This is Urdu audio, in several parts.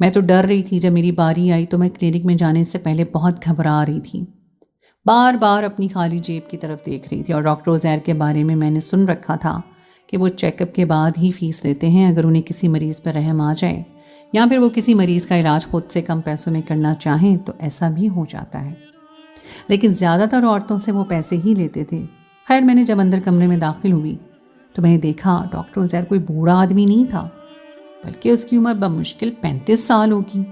میں تو ڈر رہی تھی. جب میری باری آئی تو میں کلینک میں جانے سے پہلے بہت گھبرا رہی تھی. بار بار اپنی خالی جیب کی طرف دیکھ رہی تھی. اور ڈاکٹر عزیر کے بارے میں نے سن رکھا تھا کہ وہ چیک اپ کے بعد ہی فیس لیتے ہیں اگر انہیں کسی مریض پر رحم آ جائے، یا پھر وہ کسی مریض کا علاج خود سے کم پیسوں میں کرنا چاہیں تو ایسا بھی ہو جاتا ہے. لیکن زیادہ تر عورتوں سے وہ پیسے ہی لیتے تھے. خیر، میں نے جب اندر کمرے میں داخل ہوئی تو میں نے دیکھا ڈاکٹر عزیر کوئی بوڑھا آدمی نہیں تھا، بلکہ اس کی عمر بمشکل 35 سال ہوگی.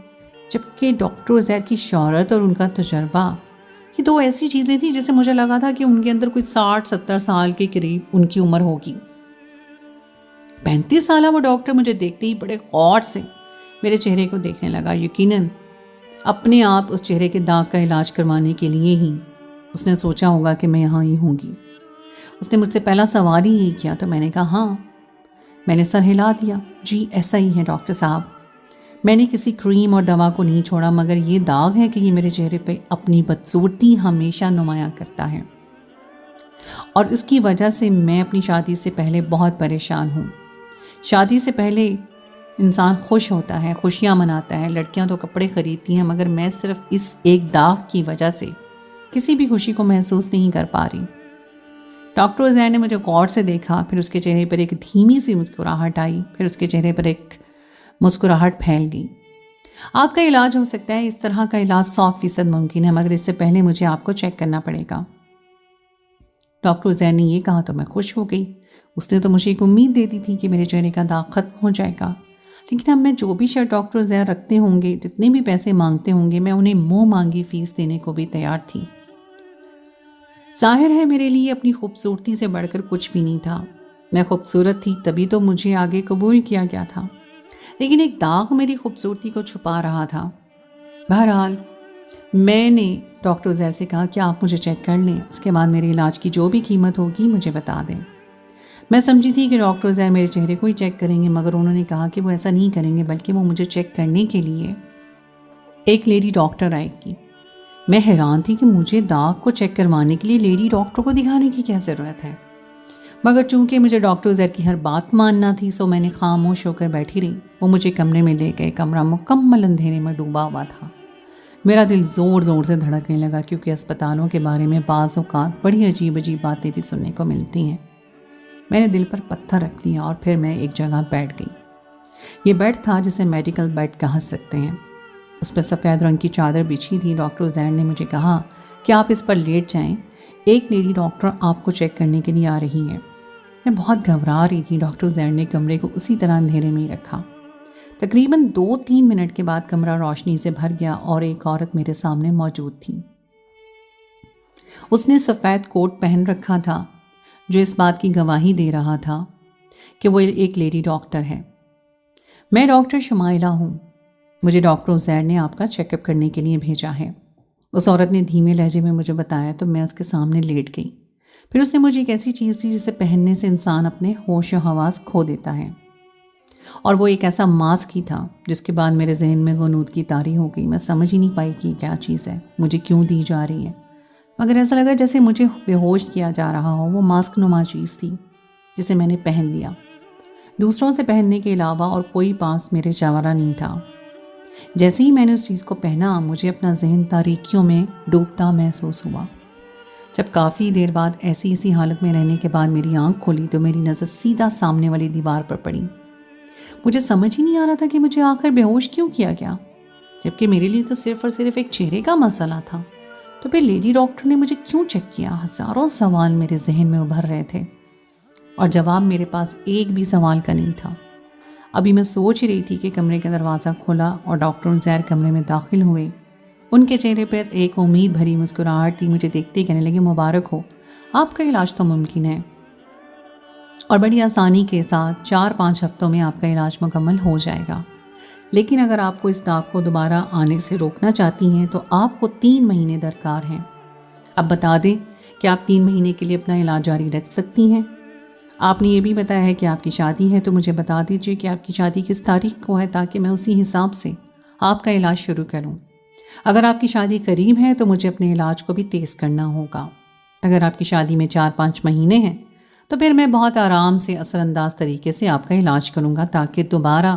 جبکہ ڈاکٹر عزیر کی شہرت اور ان کا تجربہ، یہ دو ایسی چیزیں تھیں جسے مجھے لگا تھا کہ ان کے اندر کوئی 60-70 سال کے قریب ان کی عمر ہوگی. 35 سالہ وہ ڈاکٹر مجھے دیکھتے ہی بڑے غور سے میرے چہرے کو دیکھنے لگا. یقیناً اپنے آپ اس چہرے کے داغ کا علاج کروانے کے لیے ہی اس نے سوچا ہوگا کہ میں یہاں ہی ہوں گی. اس نے مجھ سے پہلا سوال ہی کیا تو میں نے کہا ہاں. میں نے سر ہلا دیا. جی ایسا ہی ہے ڈاکٹر صاحب. میں نے کسی کریم اور دوا کو نہیں چھوڑا، مگر یہ داغ ہے کہ یہ میرے چہرے پہ اپنی بدصورتی ہمیشہ نمایاں کرتا ہے، اور اس کی وجہ سے میں اپنی شادی سے پہلے بہت پریشان ہوں. شادی سے پہلے انسان خوش ہوتا ہے، خوشیاں مناتا ہے، لڑکیاں تو کپڑے خریدتی ہیں، مگر میں صرف اس ایک داغ کی وجہ سے کسی بھی خوشی کو محسوس نہیں کر پا رہی. ڈاکٹر عزیر نے مجھے غور سے دیکھا، پھر اس کے چہرے پر ایک دھیمی سی مسکراہٹ آئی، پھر اس کے چہرے پر ایک مسکراہٹ پھیل گئی. آپ کا علاج ہو سکتا ہے، اس طرح کا علاج 100% ممکن ہے، مگر اس سے پہلے مجھے آپ کو چیک کرنا پڑے گا. ڈاکٹر عزیر نے یہ کہا تو میں خوش ہو گئی. اس نے تو مجھے ایک امید دے دی تھی کہ میرے چہرے کا داغ ختم ہو جائے گا. لیکن اب میں جو بھی شرط ڈاکٹر عزیر رکھتے ہوں گے، جتنے بھی پیسے مانگتے ہوں گے، میں انہیں منہ مانگی فیس دینے کو بھی تیار تھی. ظاہر ہے میرے لیے اپنی خوبصورتی سے بڑھ کر کچھ بھی نہیں تھا. میں خوبصورت تھی تبھی تو مجھے آگے قبول کیا گیا تھا، لیکن ایک داغ میری خوبصورتی کو چھپا رہا تھا. بہرحال میں نے ڈاکٹر عزیر سے کہا کہ آپ مجھے چیک کر لیں، اس کے بعد میرے علاج کی جو بھی قیمت ہوگی مجھے بتا دیں. میں سمجھی تھی کہ ڈاکٹر عزیر میرے چہرے کو ہی چیک کریں گے، مگر انہوں نے کہا کہ وہ ایسا نہیں کریں گے، بلکہ وہ مجھے چیک کرنے کے لیے ایک لیڈی ڈاکٹر آئے گی. میں حیران تھی کہ مجھے داغ کو چیک کروانے کے لیے لیڈی ڈاکٹر کو دکھانے کی کیا ضرورت ہے، مگر چونکہ مجھے ڈاکٹر عزیر کی ہر بات ماننا تھی سو میں نے خاموش ہو کر بیٹھی رہی. وہ مجھے کمرے میں لے گئے. کمرہ مکمل اندھیرے میں ڈوبا ہوا تھا. میرا دل زور زور سے دھڑکنے لگا، کیونکہ اسپتالوں کے بارے میں بعض اوقات بڑی عجیب عجیب باتیں بھی سننے کو ملتی ہیں. میں نے دل پر پتھر رکھ لیا اور پھر میں ایک جگہ بیٹھ گئی. یہ بیڈ تھا جسے میڈیکل بیڈ کہہ سکتے ہیں. اس پر سفید رنگ کی چادر بچھی تھی. ڈاکٹر عزیر نے مجھے کہا کہ آپ اس پر لیٹ جائیں، ایک لیڈی ڈاکٹر آپ کو چیک کرنے کے لیے آ رہی ہے. میں بہت گھبرا رہی تھی. ڈاکٹر عزیر نے کمرے کو اسی طرح اندھیرے میں ہی رکھا. تقریباً 2-3 منٹ کے بعد کمرہ روشنی سے بھر گیا اور ایک عورت میرے سامنے موجود تھی. اس نے سفید کوٹ پہن رکھا تھا جو اس بات کی گواہی دے رہا تھا کہ وہ ایک لیڈی ڈاکٹر ہے. میں ڈاکٹر شمائلہ ہوں. مجھے ڈاکٹر عزیر نے آپ کا چیک اپ کرنے کے لیے بھیجا ہے. اس عورت نے دھیمے لہجے میں مجھے بتایا تو میں اس کے سامنے لیٹ گئی. پھر اس نے مجھے ایک ایسی چیز دی جسے پہننے سے انسان اپنے ہوش و حواس کھو دیتا ہے، اور وہ ایک ایسا ماسک ہی تھا جس کے بعد میرے ذہن میں غنودگی طاری ہو گئی. میں سمجھ ہی نہیں پائی کہ کیا چیز ہے، مجھے کیوں دی جا رہی ہے، مگر ایسا لگا جیسے مجھے بے ہوش کیا جا رہا ہو. وہ ماسک نما چیز تھی جسے میں نے پہن لیا. دوسروں سے پہننے کے علاوہ اور کوئی پاس میرے چاورا نہیں تھا. جیسے ہی میں نے اس چیز کو پہنا مجھے اپنا ذہن تاریکیوں میں ڈوبتا محسوس ہوا. جب کافی دیر بعد ایسی حالت میں رہنے کے بعد میری آنکھ کھولی تو میری نظر سیدھا سامنے والی دیوار پر پڑی. مجھے سمجھ ہی نہیں آ رہا تھا کہ مجھے آخر بے ہوش کیوں کیا گیا، جبکہ میرے لیے تو صرف اور صرف ایک چہرے کا مسئلہ تھا. تو پھر لیڈی ڈاکٹر نے مجھے کیوں چیک کیا؟ ہزاروں سوال میرے ذہن میں ابھر رہے تھے اور جواب میرے پاس ایک بھی سوال کا نہیں تھا. ابھی میں سوچ رہی تھی کہ کمرے کا دروازہ کھلا اور ڈاکٹر عزیر کمرے میں داخل ہوئے. ان کے چہرے پر ایک امید بھری مسکراہٹ تھی. مجھے دیکھتے کہنے لگے مبارک ہو، آپ کا علاج تو ممکن ہے اور بڑی آسانی کے ساتھ 4-5 ہفتوں میں آپ کا علاج مکمل ہو جائے گا. لیکن اگر آپ کو اس داغ کو دوبارہ آنے سے روکنا چاہتی ہیں تو آپ کو 3 مہینے درکار ہیں. اب بتا دیں کہ آپ 3 مہینے کے لیے اپنا علاج جاری رکھ سکتی ہیں. آپ نے یہ بھی بتایا ہے کہ آپ کی شادی ہے، تو مجھے بتا دیجیے کہ آپ کی شادی کس تاریخ کو ہے تاکہ میں اسی حساب سے آپ کا علاج شروع کروں. اگر آپ کی شادی قریب ہے تو مجھے اپنے علاج کو بھی تیز کرنا ہوگا. اگر آپ کی شادی میں 4-5 مہینے ہیں تو پھر میں بہت آرام سے اثر انداز طریقے سے آپ کا علاج کروں گا تاکہ دوبارہ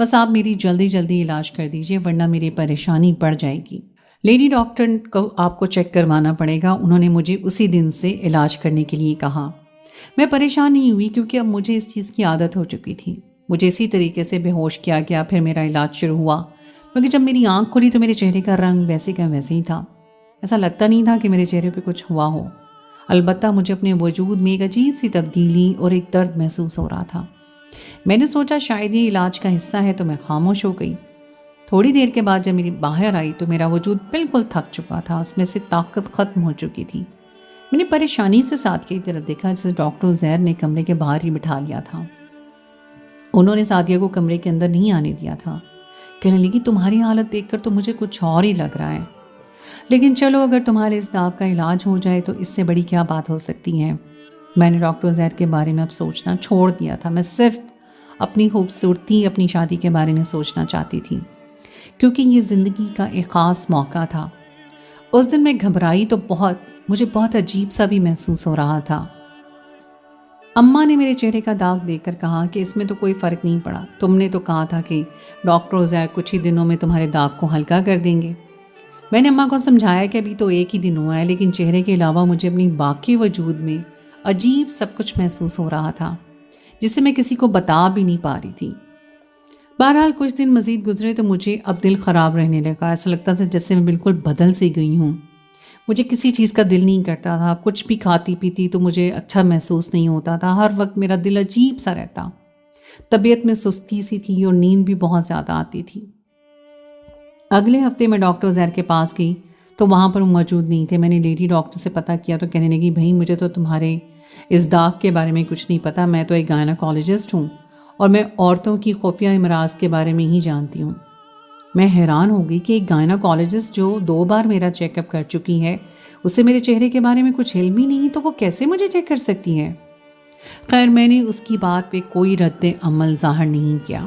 بس آپ میری جلدی جلدی علاج کر دیجیے ورنہ میری پریشانی بڑھ جائے گی۔ لیڈی ڈاکٹر کو آپ کو چیک کروانا پڑے گا، انہوں نے مجھے اسی دن سے علاج کرنے کے لیے کہا۔ میں پریشان نہیں ہوئی کیونکہ اب مجھے اس چیز کی عادت ہو چکی تھی۔ مجھے اسی طریقے سے بے ہوش کیا گیا، پھر میرا علاج شروع ہوا۔ کیونکہ جب میری آنکھ کھلی تو میرے چہرے کا رنگ ویسے کا ویسے ہی تھا، ایسا لگتا نہیں تھا کہ میرے چہرے پہ کچھ ہوا ہو۔ البتہ مجھے اپنے وجود میں ایک عجیب سی تبدیلی اور ایک درد محسوس ہو رہا تھا۔ میں نے سوچا شاید یہ علاج کا حصہ ہے تو میں خاموش ہو گئی۔ تھوڑی دیر کے بعد جب میری باہر آئی تو میرا وجود بالکل تھک چکا تھا، اس میں سے طاقت ختم ہو چکی تھی۔ میں نے پریشانی سے سعدیہ کی طرف دیکھا جسے ڈاکٹر عزیر نے کمرے کے باہر ہی بٹھا لیا تھا۔ انہوں نے سعدیہ کو کمرے کے اندر نہیں آنے دیا تھا۔ کہنے لگی تمہاری حالت دیکھ کر تو مجھے کچھ اور ہی لگ رہا ہے، لیکن چلو اگر تمہارے اس داغ کا علاج ہو جائے تو اس سے بڑی کیا بات ہو سکتی ہے۔ میں نے ڈاکٹر عزیر کے بارے میں اب سوچنا چھوڑ دیا تھا۔ میں صرف اپنی خوبصورتی، اپنی شادی کے بارے میں سوچنا چاہتی تھی، کیونکہ یہ زندگی کا ایک خاص موقع تھا۔ اس دن میں گھبرائی تو مجھے بہت عجیب سا بھی محسوس ہو رہا تھا۔ اماں نے میرے چہرے کا داغ دیکھ کر کہا کہ اس میں تو کوئی فرق نہیں پڑا، تم نے تو کہا تھا کہ ڈاکٹر عزیر کچھ ہی دنوں میں تمہارے داغ کو ہلکا کر دیں گے۔ میں نے اماں کو سمجھایا کہ ابھی تو ایک ہی دن ہوا ہے، لیکن چہرے کے علاوہ مجھے اپنی باقی وجود میں عجیب سب کچھ محسوس ہو رہا تھا جسے میں کسی کو بتا بھی نہیں پا رہی تھی۔ بہرحال کچھ دن مزید گزرے تو مجھے اب دل خراب رہنے لگا، ایسا لگتا تھا جیسے میں بالکل بدل سی گئی ہوں۔ مجھے کسی چیز کا دل نہیں کرتا تھا، کچھ بھی کھاتی پیتی تو مجھے اچھا محسوس نہیں ہوتا تھا، ہر وقت میرا دل عجیب سا رہتا، طبیعت میں سستی سی تھی اور نیند بھی بہت زیادہ آتی تھی۔ اگلے ہفتے میں ڈاکٹر عزیر کے پاس گئی تو وہاں پر وہ موجود نہیں تھے۔ میں نے لیڈی ڈاکٹر سے پتہ کیا تو کہنے لگی بھائی مجھے تو تمہارے اس داغ کے بارے میں کچھ نہیں پتا، میں تو ایک گائناکالوجسٹ ہوں اور میں عورتوں کی خفیہ امراض کے بارے میں ہی جانتی ہوں۔ میں حیران ہو گئی کہ ایک گائناکالوجسٹ جو 2 بار میرا چیک اپ کر چکی ہے، اسے میرے چہرے کے بارے میں کچھ علم ہی نہیں تو وہ کیسے مجھے چیک کر سکتی ہے۔ خیر میں نے اس کی بات پہ کوئی رد عمل ظاہر نہیں کیا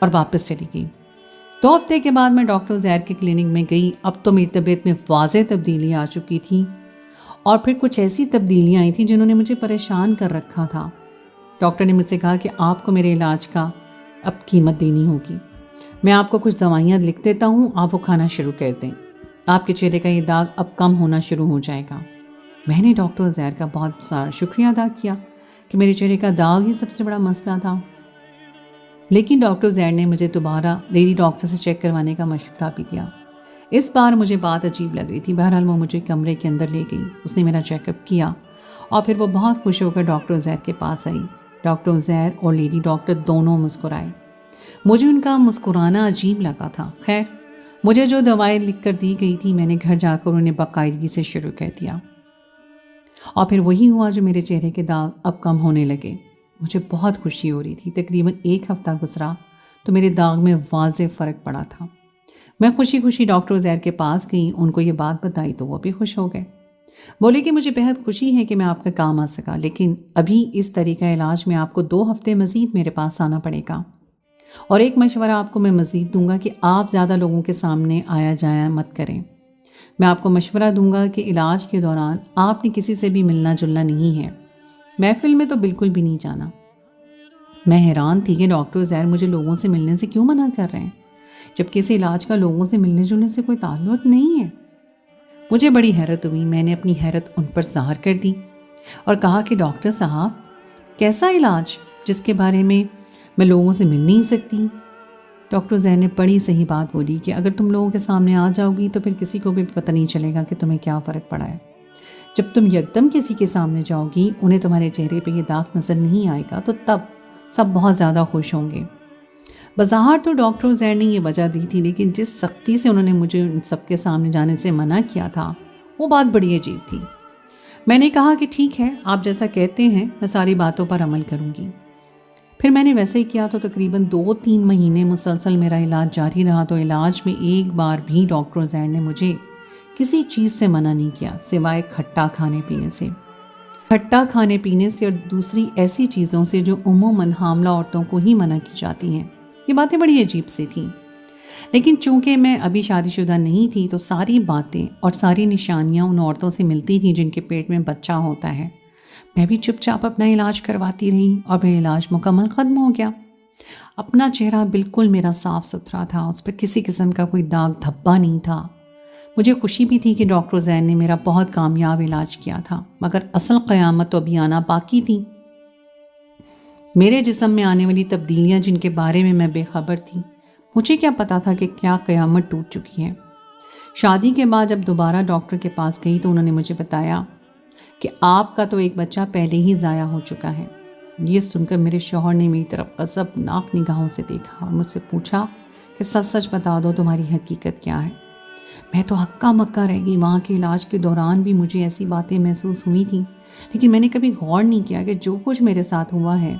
اور واپس چلی گئی۔ 2 ہفتے کے بعد میں ڈاکٹر عزیر کے کلینک میں گئی۔ اب تو میری طبیعت میں واضح تبدیلی آ چکی تھی اور پھر کچھ ایسی تبدیلیاں آئی تھیں جنہوں نے مجھے پریشان کر رکھا تھا۔ ڈاکٹر نے مجھ سے کہا کہ آپ کو میرے علاج کا اب قیمت دینی ہوگی، میں آپ کو کچھ دوائیاں لکھ دیتا ہوں، آپ وہ کھانا شروع کر دیں، آپ کے چہرے کا یہ داغ اب کم ہونا شروع ہو جائے گا۔ میں نے ڈاکٹر عزیر کا بہت سارا شکریہ ادا کیا کہ میرے چہرے کا داغ ہی سب سے بڑا مسئلہ تھا، لیکن ڈاکٹر عزیر نے مجھے دوبارہ لیڈی ڈاکٹر سے چیک کروانے کا مشورہ بھی دیا۔ اس بار مجھے بات عجیب لگ رہی تھی۔ بہرحال وہ مجھے کمرے کے اندر لے گئی، اس نے میرا چیک اپ کیا اور پھر وہ بہت خوش ہو کر ڈاکٹر عزیر کے پاس آئی۔ ڈاکٹر عزیر اور لیڈی ڈاکٹر دونوں مسکرائے۔ مجھے ان کا مسکرانا عجیب لگا تھا۔ خیر مجھے جو دوائیں لکھ کر دی گئی تھی میں نے گھر جا کر انہیں باقاعدگی سے شروع کر دیا اور پھر وہی ہوا جو میرے چہرے کے داغ اب کم ہونے لگے۔ مجھے بہت خوشی ہو رہی تھی۔ تقریباً 1 ہفتہ گزرا تو میرے داغ میں واضح فرق پڑا تھا۔ میں خوشی خوشی ڈاکٹر عزیر کے پاس گئی، ان کو یہ بات بتائی تو وہ بھی خوش ہو گئے۔ بولے کہ مجھے بہت خوشی ہے کہ میں آپ کا کام آ سکا، لیکن ابھی اس طریقہ علاج میں آپ کو 2 ہفتے مزید میرے پاس آنا پڑے گا، اور ایک مشورہ آپ کو میں مزید دوں گا کہ آپ زیادہ لوگوں کے سامنے آیا جایا مت کریں۔ میں آپ کو مشورہ دوں گا کہ علاج کے دوران آپ نے کسی سے بھی ملنا جلنا نہیں ہے، محفل میں تو بالکل بھی نہیں جانا۔ میں حیران تھی کہ ڈاکٹر عزیر مجھے لوگوں سے ملنے سے کیوں منع کر رہے ہیں، جبکہ اس علاج کا لوگوں سے ملنے جلنے سے کوئی تعلق نہیں ہے۔ مجھے بڑی حیرت ہوئی۔ میں نے اپنی حیرت ان پر ظاہر کر دی اور کہا کہ ڈاکٹر صاحب کیسا علاج جس کے بارے میں لوگوں سے مل نہیں سکتی؟ ڈاکٹر عزیر نے بڑی صحیح بات بولی کہ اگر تم لوگوں کے سامنے آ جاؤ گی تو پھر کسی کو بھی پتہ نہیں چلے گا کہ تمہیں کیا فرق پڑا ہے۔ جب تم یکدم کسی کے سامنے جاؤ گی، انہیں تمہارے چہرے پہ یہ داغ نظر نہیں آئے گا تو تب سب بہت زیادہ خوش ہوں گے۔ بظاہر تو ڈاکٹر عزیر نے یہ وجہ دی تھی، لیکن جس سختی سے انہوں نے مجھے ان سب کے سامنے جانے سے منع کیا تھا وہ بات بڑی عجیب تھی۔ میں نے کہا کہ ٹھیک ہے، آپ جیسا کہتے ہیں میں ساری باتوں پر عمل کروں گی۔ پھر میں نے ویسے ہی کیا تو تقریباً 2-3 مہینے مسلسل میرا علاج جاری رہا۔ تو علاج میں ایک بار بھی ڈاکٹر عزیر نے مجھے کسی چیز سے منع نہیں کیا سوائے کھٹا کھانے پینے سے۔ کھٹا کھانے پینے سے اور دوسری ایسی چیزوں سے جو عموماً حاملہ عورتوں کو ہی منع کی جاتی ہیں۔ یہ باتیں بڑی عجیب سی تھیں، لیکن چونکہ میں ابھی شادی شدہ نہیں تھی تو ساری باتیں اور ساری نشانیاں ان عورتوں سے ملتی تھیں جن کے پیٹ میں بچہ ہوتا ہے۔ میں بھی چپ چاپ اپنا علاج کرواتی رہی اور میرا علاج مکمل ختم ہو گیا۔ اپنا چہرہ بالکل میرا صاف ستھرا تھا، اس پر کسی قسم کا کوئی داغ دھبا نہیں تھا۔ مجھے خوشی بھی تھی کہ ڈاکٹر زین نے میرا بہت کامیاب علاج کیا تھا، مگر اصل قیامت تو ابھی آنا باقی تھی۔ میرے جسم میں آنے والی تبدیلیاں جن کے بارے میں بے خبر تھی، مجھے کیا پتا تھا کہ کیا قیامت ٹوٹ چکی ہے۔ شادی کے بعد جب دوبارہ ڈاکٹر کے پاس گئی تو انہوں نے مجھے بتایا کہ آپ کا تو ایک بچہ پہلے ہی ضائع ہو چکا ہے۔ یہ سن کر میرے شوہر نے میری طرف غضبناک نگاہوں سے دیکھا اور مجھ سے پوچھا کہ سچ سچ بتا دو تمہاری حقیقت کیا ہے۔ میں تو ہکا مکا رہ گئی۔ وہاں کے علاج کے دوران بھی مجھے ایسی باتیں محسوس ہوئی تھیں، لیکن میں نے کبھی غور نہیں کیا کہ جو کچھ میرے ساتھ ہوا ہے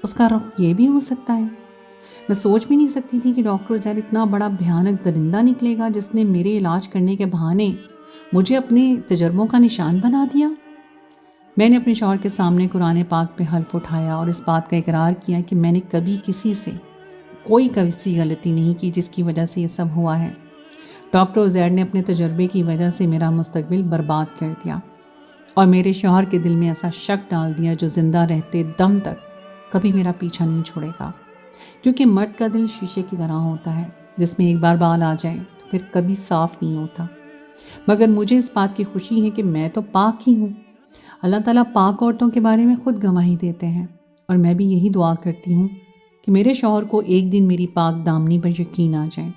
اس کا رخ یہ بھی ہو سکتا ہے۔ میں سوچ بھی نہیں سکتی تھی کہ ڈاکٹر زید اتنا بڑا بھیانک درندہ نکلے گا جس نے میرے علاج کرنے کے بہانے مجھے اپنے تجربوں کا نشان بنا دیا۔ میں نے اپنے شوہر کے سامنے قرآن پاک پہ حلف اٹھایا اور اس بات کا اقرار کیا کہ میں نے کبھی کسی سے کوئی کیسی غلطی نہیں کی جس کی وجہ سے یہ سب ہوا ہے۔ ڈاکٹر زید نے اپنے تجربے کی وجہ سے میرا مستقبل برباد کر دیا اور میرے شوہر کے دل میں ایسا شک ڈال دیا جو زندہ رہتے دم تک کبھی میرا پیچھا نہیں چھوڑے گا، کیونکہ مرد کا دل شیشے کی طرح ہوتا ہے، جس میں ایک بار بال آ جائے تو پھر کبھی صاف نہیں ہوتا۔ مگر مجھے اس بات کی خوشی ہے کہ میں تو پاک ہی ہوں۔ اللہ تعالیٰ پاک عورتوں کے بارے میں خود گواہی دیتے ہیں، اور میں بھی یہی دعا کرتی ہوں کہ میرے شوہر کو ایک دن میری پاک دامنی پر یقین آ جائے۔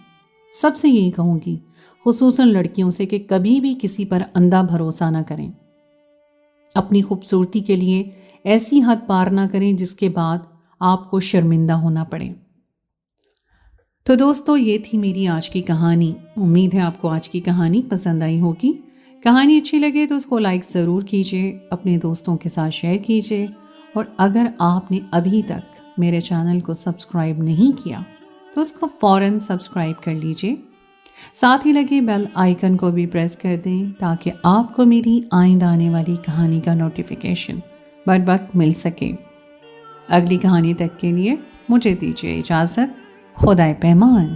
سب سے یہی کہوں گی، خصوصاً لڑکیوں سے، کہ کبھی بھی کسی پر اندھا بھروسہ نہ کریں۔ اپنی خوبصورتی کے لیے ایسی حد پار نہ کریں جس کے بعد آپ کو شرمندہ ہونا پڑے۔ تو دوستو، یہ تھی میری آج کی کہانی۔ امید ہے آپ کو آج کی کہانی پسند آئی ہوگی۔ کہانی اچھی لگے تو اس کو لائک ضرور کیجئے، اپنے دوستوں کے ساتھ شیئر کیجئے، اور اگر آپ نے ابھی تک میرے چینل کو سبسکرائب نہیں کیا تو اس کو فوراً سبسکرائب کر لیجئے۔ ساتھ ہی لگے بیل آئیکن کو بھی پریس کر دیں تاکہ آپ کو میری آئندہ آنے والی کہانی کا نوٹیفیکیشن بر وقت مل سکے۔ اگلی کہانی تک کے لیے مجھے دیجیے اجازت۔ خدائے پیمان۔